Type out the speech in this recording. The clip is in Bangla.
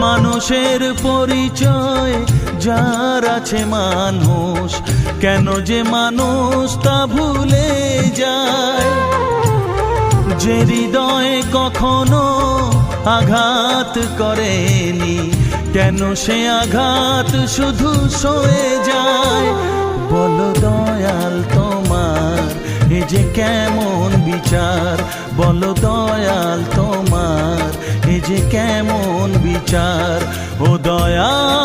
মানুষের পরিচয় যার আছে মানুষ, কেন যে মানুষ তা ভুলে যায়। যে হৃদয়ে কখনো আঘাত করেনি, কেন সে আঘাত শুধু সয়ে যায়। বলো দয়াল তোমার এ যে কেমন বিচার, বলো দয়াল তোমার এ যে কেমন বিচার। ও দয়াল